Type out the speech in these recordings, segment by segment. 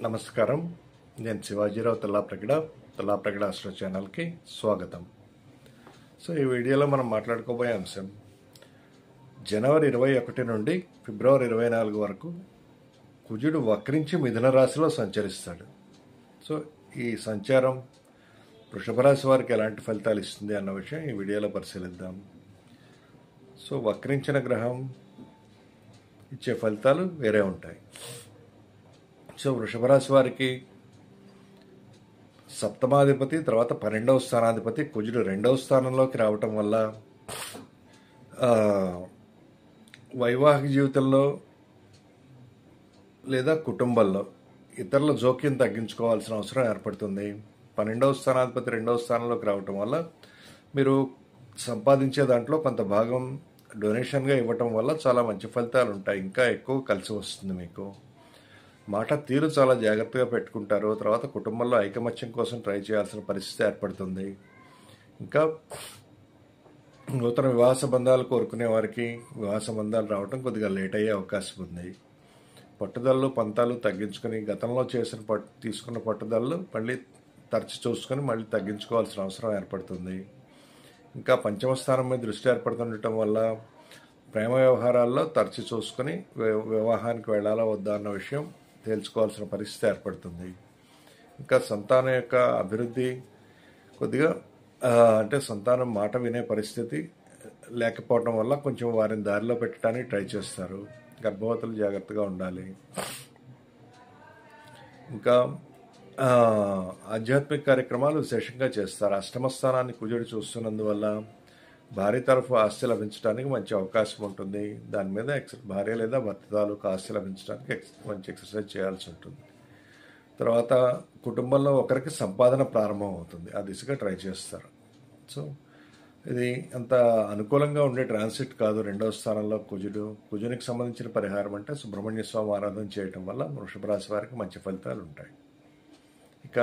నమస్కారం. నేను శివాజీరావు తల్లాప్రగడ ఆస్ట్రో ఛానల్కి స్వాగతం. ఈ వీడియోలో మనం మాట్లాడుకోబోయే అంశం జనవరి 21 నుండి ఫిబ్రవరి 24 వరకు కుజుడు వక్రించి మిథున రాశిలో సంచరిస్తాడు. ఈ సంచారం వృషభ రాశి వారికి ఎలాంటి ఫలితాలు ఇస్తుంది అన్న విషయం ఈ వీడియోలో పరిశీలిద్దాం. వక్రించిన గ్రహం ఇచ్చే ఫలితాలు వేరే ఉంటాయి. వృషభ రాశి వారికి సప్తమాధిపతి తర్వాత 12వ స్థానాధిపతి కుజుడు 2వ స్థానంలోకి రావటం వల్ల వైవాహిక జీవితంలో లేదా కుటుంబంలో ఇతరుల జోక్యం తగ్గించుకోవాల్సిన అవసరం ఏర్పడుతుంది. 12వ స్థానాధిపతి 2వ స్థానంలోకి రావటం వల్ల మీరు సంపాదించే దాంట్లో కొంత భాగం డొనేషన్గా ఇవ్వటం వల్ల చాలా మంచి ఫలితాలు ఉంటాయి. ఇంకా ఎక్కువ కలిసి వస్తుంది. మీకు మాట తీరు చాలా జాగ్రత్తగా పెట్టుకుంటారు. తర్వాత కుటుంబంలో ఐకమత్యం కోసం ట్రై చేయాల్సిన పరిస్థితి ఏర్పడుతుంది. ఇంకా నూతన వివాహ సంబంధాలు కోరుకునే వారికి వివాహ సంబంధాలు రావడం కొద్దిగా లేట్ అయ్యే అవకాశం ఉంది. పట్టుదలలు పంతాలు తగ్గించుకొని గతంలో తీసుకున్న పట్టుదలలు మళ్ళీ తరచి చూసుకొని మళ్ళీ తగ్గించుకోవాల్సిన అవసరం ఏర్పడుతుంది. ఇంకా పంచమ స్థానం మీద దృష్టి ఏర్పడుతుండటం వల్ల ప్రేమ వ్యవహారాల్లో తరచి చూసుకొని వివాహానికి వెళ్ళాలా వద్దా అన్న విషయం తేల్చుకోవాల్సిన పరిస్థితి ఏర్పడుతుంది. ఇంకా సంతానం యొక్క అభివృద్ధి కొద్దిగా అంటే సంతానం మాట వినే పరిస్థితి లేకపోవడం వల్ల కొంచెం వారిని దారిలో పెట్టడానికి ట్రై చేస్తారు. గర్భవతులు జాగ్రత్తగా ఉండాలి. ఇంకా ఆధ్యాత్మిక కార్యక్రమాలు విశేషంగా చేస్తారు. అష్టమ స్థానాన్ని కుజుడు చూస్తున్నందువల్ల భార్య తరఫు ఆస్తి లభించడానికి మంచి అవకాశం ఉంటుంది. దాని మీద భార్య లేదా భర్త తాలూకు ఆస్తి లభించడానికి మంచి ఎక్సర్సైజ్ చేయాల్సి ఉంటుంది. తర్వాత కుటుంబంలో ఒకరికి సంపాదన ప్రారంభం అవుతుంది. ఆ దిశగా ట్రై చేస్తారు. ఇది అంత అనుకూలంగా ఉండే ట్రాన్సిట్ కాదు. 2వ స్థానంలో కుజునికి సంబంధించిన పరిహారం అంటే సుబ్రహ్మణ్య స్వామి ఆరాధన చేయటం వల్ల వృషభ రాశి వారికి మంచి ఫలితాలు ఉంటాయి. ఇక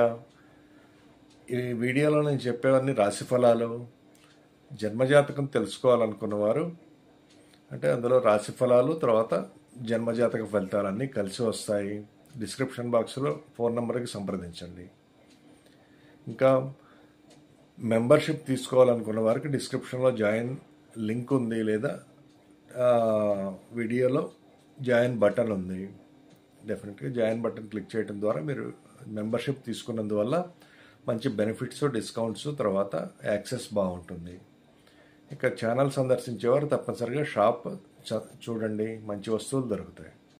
ఈ వీడియోలో నేను చెప్పేవన్నీ రాశి ఫలాలు. జన్మజాతకం తెలుసుకోవాలనుకున్నవారు అంటే అందులో రాశి ఫలాలు తర్వాత జన్మజాతక ఫలితాలన్నీ కలిసి వస్తాయి. డిస్క్రిప్షన్ బాక్స్లో ఫోన్ నెంబర్కి సంప్రదించండి. ఇంకా మెంబర్షిప్ తీసుకోవాలనుకున్న వారికి డిస్క్రిప్షన్లో జాయిన్ లింక్ ఉంది, లేదా వీడియోలో జాయిన్ బటన్ ఉంది. డెఫినెట్గా జాయిన్ బటన్ క్లిక్ చేయడం ద్వారా మీరు మెంబర్షిప్ తీసుకున్నందువల్ల మంచి బెనిఫిట్స్, డిస్కౌంట్స్, తర్వాత యాక్సెస్ బాగుంటుంది. ఇక ఛానల్ సందర్శించేవారు తప్పనిసరిగా షాప్ చూడండి, మంచి వస్తువులు దొరుకుతాయి.